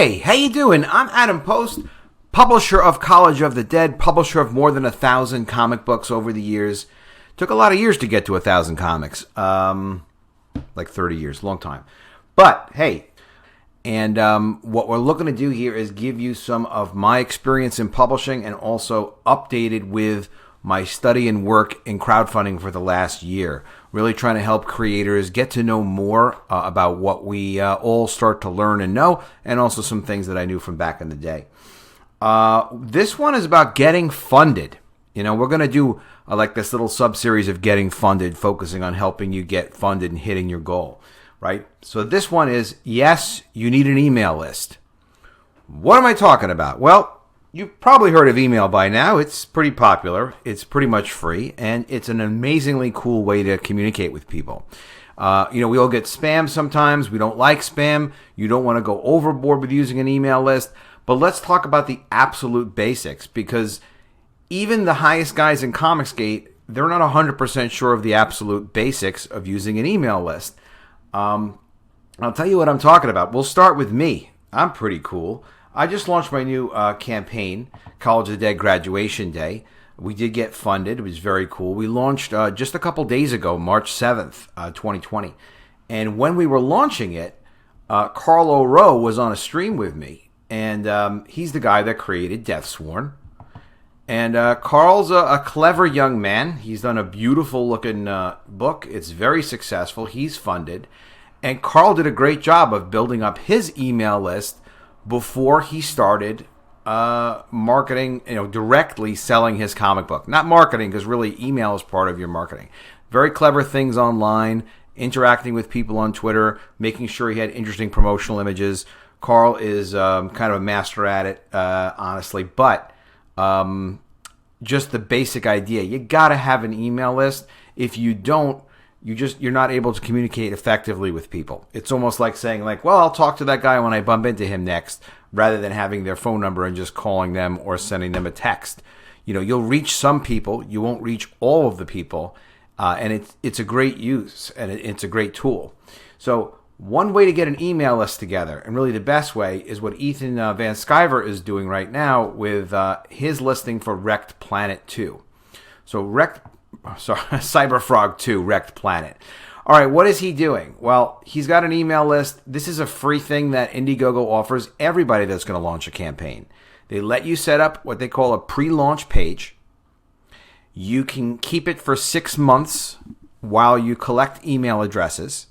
Hey, how you doing? I'm Adam Post, publisher of College of the Dead, publisher of more than 1,000 comic books over the years. Took a lot of years to get to 1,000 comics. Like 30 years, long time. But, hey, and what we're looking to do here is give you some of my experience in publishing and also updated with my study and work in crowdfunding for the last year. Really trying to help creators get to know more about what we all start to learn and know, and also some things that I knew from back in the day. This one is about getting funded. You know, we're going to do like this little sub-series of getting funded, focusing on helping you get funded and hitting your goal, right? So this one is, yes, you need an email list. What am I talking about? Well, you've probably heard of email by now. It's pretty popular. It's pretty much free, and it's an amazingly cool way to communicate with people. We all get spam sometimes. We don't like spam. You don't want to go overboard with using an email list. But let's talk about the absolute basics, because even the highest guys in ComicsGate, they're not 100% sure of the absolute basics of using an email list. I'll tell you what I'm talking about. We'll start with me. I'm pretty cool. I just launched my new campaign, College of the Dead Graduation Day. We did get funded. It was very cool. We launched just a couple days ago, March 7th, 2020. And when we were launching it, KARL O-ROWE was on a stream with me. And he's the guy that created DEATHSWORN. And KARL's a clever young man. He's done a beautiful looking book. It's very successful. He's funded. And KARL did a great job of building up his email list before he started marketing, directly selling his comic book. Not marketing, because really email is part of your marketing. Very clever things online, interacting with people on Twitter, making sure he had interesting promotional images. KARL is kind of a master at it, honestly. But just the basic idea, you got to have an email list. If you don't, you're not able to communicate effectively with people. It's almost like saying, well, I'll talk to that guy when I bump into him next, rather than having their phone number and just calling them or sending them a text. You'll reach some people. You won't reach all of the people. And it's a great use, and it's a great tool. So one way to get an email list together, and really the best way, is what Ethan Van Sciver is doing right now with his listing for REKT Planet 2. So CYBERFROG 2, REKT Planet. All right, what is he doing? Well, he's got an email list. This is a free thing that Indiegogo offers everybody that's going to launch a campaign. They let you set up what they call a pre-launch page. You can keep it for 6 months while you collect email addresses.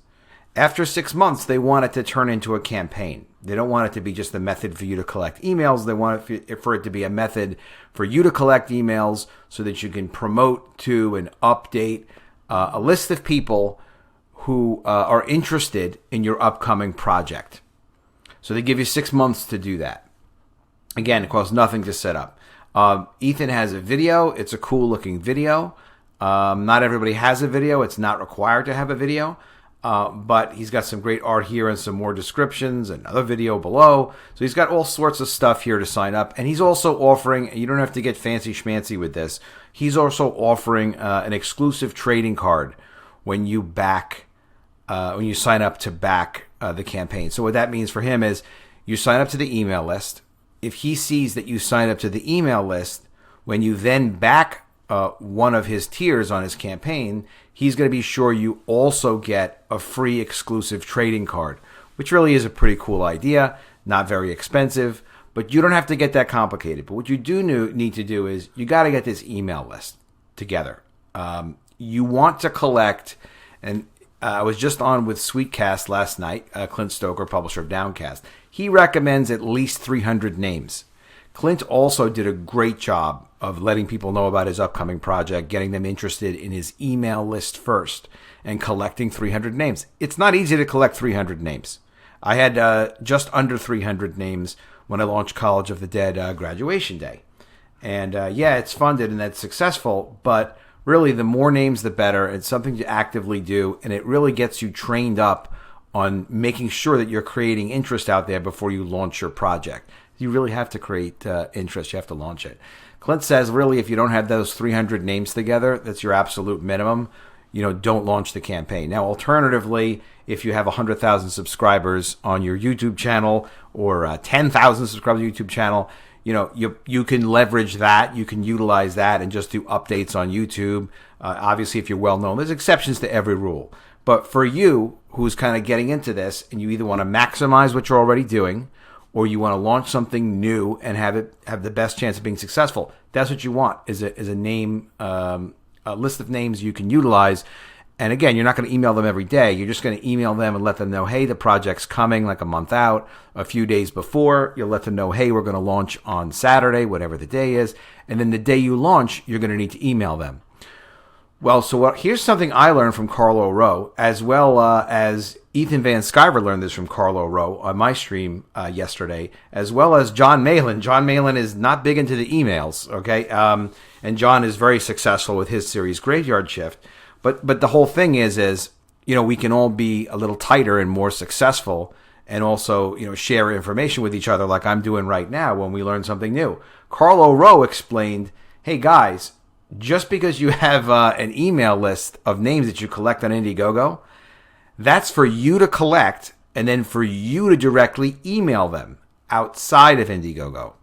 After 6 months, they want it to turn into a campaign. They don't want it to be just a method for you to collect emails. They want it for it to be a method for you to collect emails so that you can promote to and update a list of people who are interested in your upcoming project. So they give you 6 months to do that. Again, it costs nothing to set up. Ethan has a video. It's a cool looking video. Not everybody has a video. It's not required to have a video. But he's got some great art here and some more descriptions, another video below. So he's got all sorts of stuff here to sign up. And he's also offering, you don't have to get fancy schmancy with this, he's also offering an exclusive trading card when you sign up to back the campaign. So what that means for him is you sign up to the email list. If he sees that you sign up to the email list, when you then back one of his tiers on his campaign, he's going to be sure you also get a free exclusive trading card, which really is a pretty cool idea. Not very expensive, but you don't have to get that complicated. But what you do need to do is you got to get this email list together. You want to collect, and I was just on with Sweetcast last night, Clint Stoker, publisher of Downcast. He recommends at least 300 names. Clint also did a great job of letting people know about his upcoming project, getting them interested in his email list first, and collecting 300 names. It's not easy to collect 300 names. I had just under 300 names when I launched College of the Dead Graduation Day. And it's funded and that's successful, but really the more names the better. It's something to actively do, and it really gets you trained up on making sure that you're creating interest out there before you launch your project. You really have to create interest. You have to launch it. Clint says, really, if you don't have those 300 names together, that's your absolute minimum. don't launch the campaign. Now, alternatively, if you have 100,000 subscribers on your YouTube channel or 10,000 subscribers on your YouTube channel, you can leverage that. You can utilize that and just do updates on YouTube. Obviously, if you're well known, there's exceptions to every rule. But for you, who's kind of getting into this, and you either want to maximize what you're already doing, or you want to launch something new and have the best chance of being successful, that's what you want, is a name, a list of names you can utilize. And again, you're not going to email them every day. You're just going to email them and let them know, hey, the project's coming like a month out, a few days before. You'll let them know, hey, we're going to launch on Saturday, whatever the day is. And then the day you launch, you're going to need to email them. Well, here's something I learned from KARL O-ROWE, as well as Ethan Van Sciver learned this from KARL O-ROWE on my stream yesterday, as well as John Malin. John Malin is not big into the emails, okay? And John is very successful with his series Graveyard Shift. But the whole thing is we can all be a little tighter and more successful, and also share information with each other like I'm doing right now when we learn something new. KARL O-ROWE explained, hey guys, just because you have an email list of names that you collect on Indiegogo, that's for you to collect and then for you to directly email them outside of Indiegogo.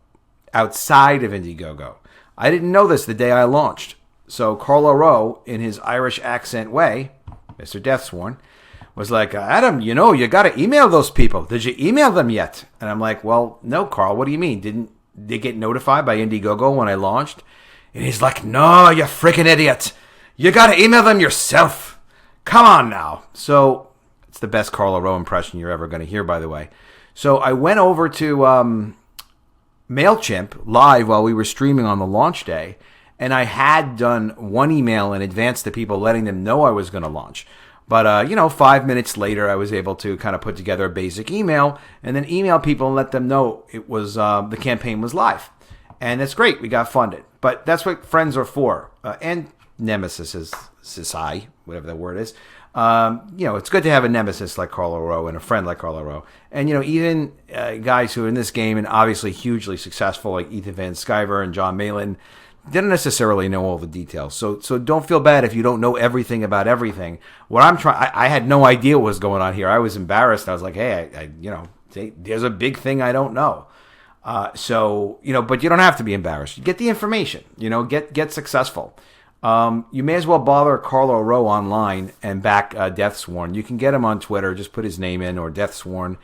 Outside of Indiegogo. I didn't know this the day I launched. So KARL O-ROWE, in his Irish accent way, Mr. DEATHSWORN, was like, Adam, you got to email those people. Did you email them yet? And I'm like, well, no, Carl, what do you mean? Didn't they get notified by Indiegogo when I launched? And he's like, no, you freaking idiot. You got to email them yourself. Come on now. So it's the best KARL O-ROWE impression you're ever going to hear, by the way. So I went over to MailChimp live while we were streaming on the launch day. And I had done one email in advance to people letting them know I was going to launch. But, 5 minutes later, I was able to kind of put together a basic email and then email people and let them know it was the campaign was live. And that's great. We got funded. But that's what friends are for. And nemesis is whatever that word is. It's good to have a nemesis like KARL O-ROWE and a friend like KARL O-ROWE. And, even guys who are in this game and obviously hugely successful like Ethan Van Sciver and John Malin didn't necessarily know all the details. So don't feel bad if you don't know everything about everything. What I had no idea what was going on here. I was embarrassed. I was like, hey, there's a big thing I don't know. But you don't have to be embarrassed. Get the information, get successful. You may as well bother KARL O-ROWE online and back DEATHSWORN. You can get him on Twitter. Just put his name in, or DEATHSWORN.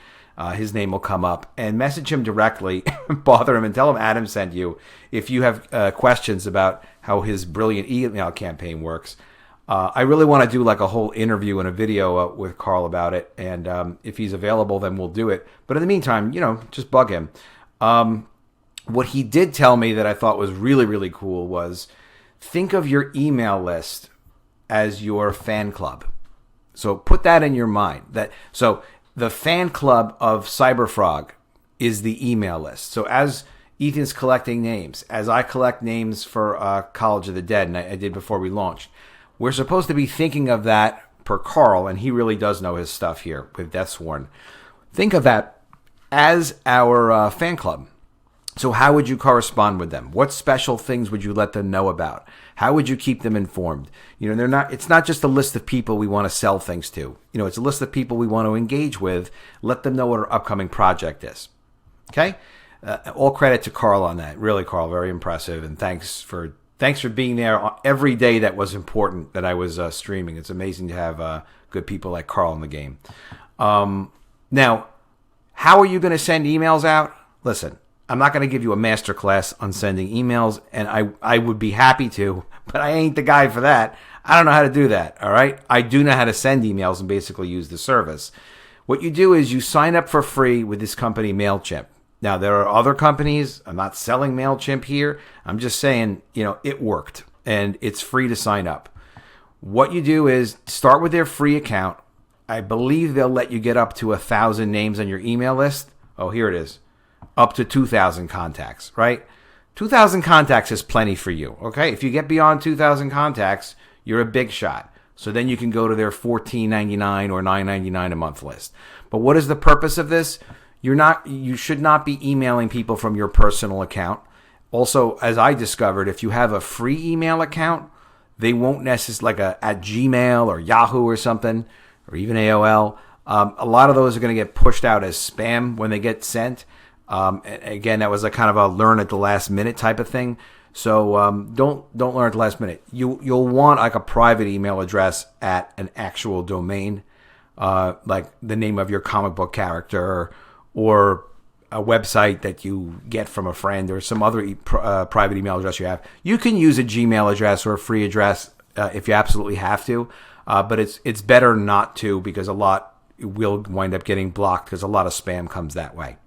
His name will come up, and message him directly, bother him, and tell him Adam sent you if you have questions about how his brilliant email campaign works. I really want to do like a whole interview and a video with KARL about it, and if he's available, then we'll do it. But in the meantime, just bug him. What he did tell me that I thought was really, really cool was think of your email list as your fan club. So put that in your mind. The fan club of CYBERFROG is the email list. So as Ethan's collecting names, as I collect names for College of the Dead, and I did before we launched, we're supposed to be thinking of that per KARL, and he really does know his stuff here with DEATHSWORN. Think of that as our fan club. So how would you correspond with them? What special things would you let them know about? How would you keep them informed? It's not just a list of people we want to sell things to. It's a list of people we want to engage with. Let them know what our upcoming project is. Okay? All credit to KARL on that. Really, KARL, very impressive. And thanks for being there every day that was important that I was streaming. It's amazing to have good people like KARL in the game. Now, how are you going to send emails out? Listen, I'm not going to give you a master class on sending emails, and I would be happy to, but I ain't the guy for that. I don't know how to do that, all right? I do know how to send emails and basically use the service. What you do is you sign up for free with this company, MailChimp. Now, there are other companies. I'm not selling MailChimp here. I'm just saying, it worked, and it's free to sign up. What you do is start with their free account. I believe they'll let you get up to 1,000 names on your email list. Oh, here it is. Up to 2,000 contacts, right? 2,000 contacts is plenty for you, okay? If you get beyond 2,000 contacts, you're a big shot. So then you can go to their $14.99 or $9.99 a month list. But what is the purpose of this? You should not be emailing people from your personal account. Also, as I discovered, if you have a free email account, they won't necessarily, like at Gmail or Yahoo or something, or even AOL. A lot of those are going to get pushed out as spam when they get sent. Again, that was a kind of a learn at the last minute type of thing. So don't learn at the last minute. You'll want like a private email address at an actual domain, like the name of your comic book character, or a website that you get from a friend, or some other private email address you have. You can use a Gmail address or a free address if you absolutely have to, but it's better not to, because a lot will wind up getting blocked because a lot of spam comes that way.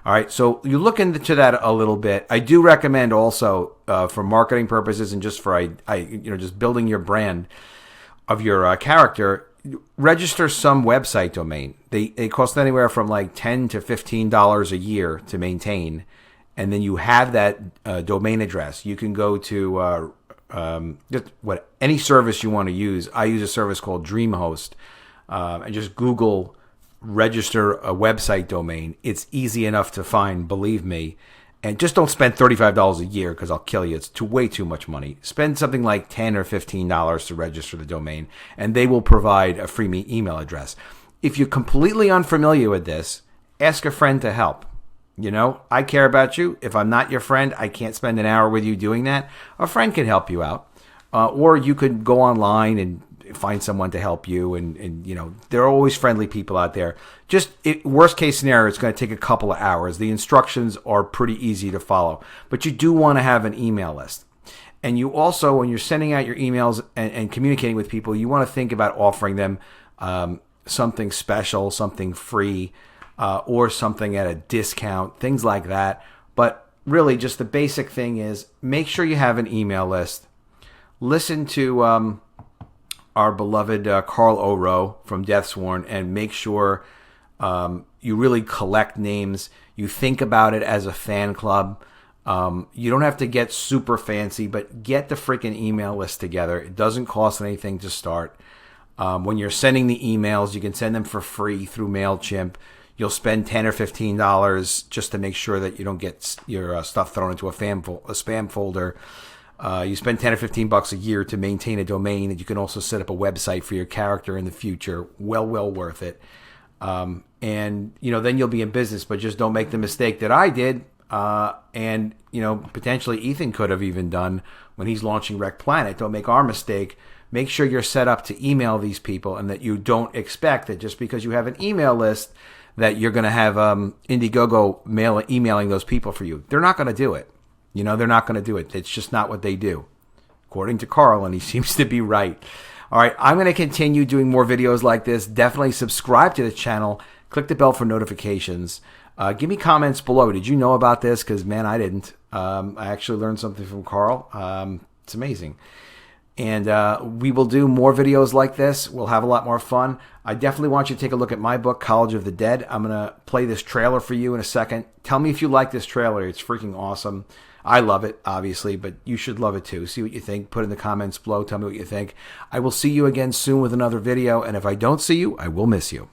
All right, so you look into that a little bit. I do recommend also for marketing purposes and just for just building your brand of your character, register some website domain. They cost anywhere from like $10 to $15 a year to maintain, and then you have that domain address. You can go to any service you want to use. I use a service called DreamHost, and just Google register a website domain. It's easy enough to find, believe me. And just don't spend $35 a year, because I'll kill you. It's way too much money. Spend something like $10 or $15 to register the domain, and they will provide a free email address. If you're completely unfamiliar with this, ask a friend to help. You know, I care about you. If I'm not your friend, I can't spend an hour with you doing that. A friend can help you out. Or you could go online and find someone to help you, and you know, there are always friendly people out there. Just worst case scenario, it's going to take a couple of hours. The instructions are pretty easy to follow, but you do want to have an email list. And you also, when you're sending out your emails and communicating with people, you want to think about offering them something special, something free, or something at a discount, things like that. But really, just the basic thing is make sure you have an email list. Listen to our beloved KARL O-ROWE from DEATHSWORN, and make sure you really collect names. You think about it as a fan club. You don't have to get super fancy, but get the freaking email list together. It doesn't cost anything to start. When you're sending the emails, you can send them for free through MailChimp. You'll spend $10 or $15 just to make sure that you don't get your stuff thrown into a spam folder. You spend $10 or $15 a year to maintain a domain, and you can also set up a website for your character in the future. Well worth it. And you know, then you'll be in business. But just don't make the mistake that I did, and you know, potentially Ethan could have even done when he's launching REKT Planet. Don't make our mistake. Make sure you're set up to email these people, and that you don't expect that just because you have an email list that you're going to have Indiegogo emailing those people for you. They're not going to do it. You know, they're not going to do it. It's just not what they do, according to KARL, and he seems to be right. All right, I'm going to continue doing more videos like this. Definitely subscribe to the channel. Click the bell for notifications. Give me comments below. Did you know about this? Because, man, I didn't. I actually learned something from KARL. It's amazing. And we will do more videos like this. We'll have a lot more fun. I definitely want you to take a look at my book, College of the Dead. I'm going to play this trailer for you in a second. Tell me if you like this trailer. It's freaking awesome. I love it, obviously, but you should love it too. See what you think. Put in the comments below. Tell me what you think. I will see you again soon with another video, and if I don't see you, I will miss you.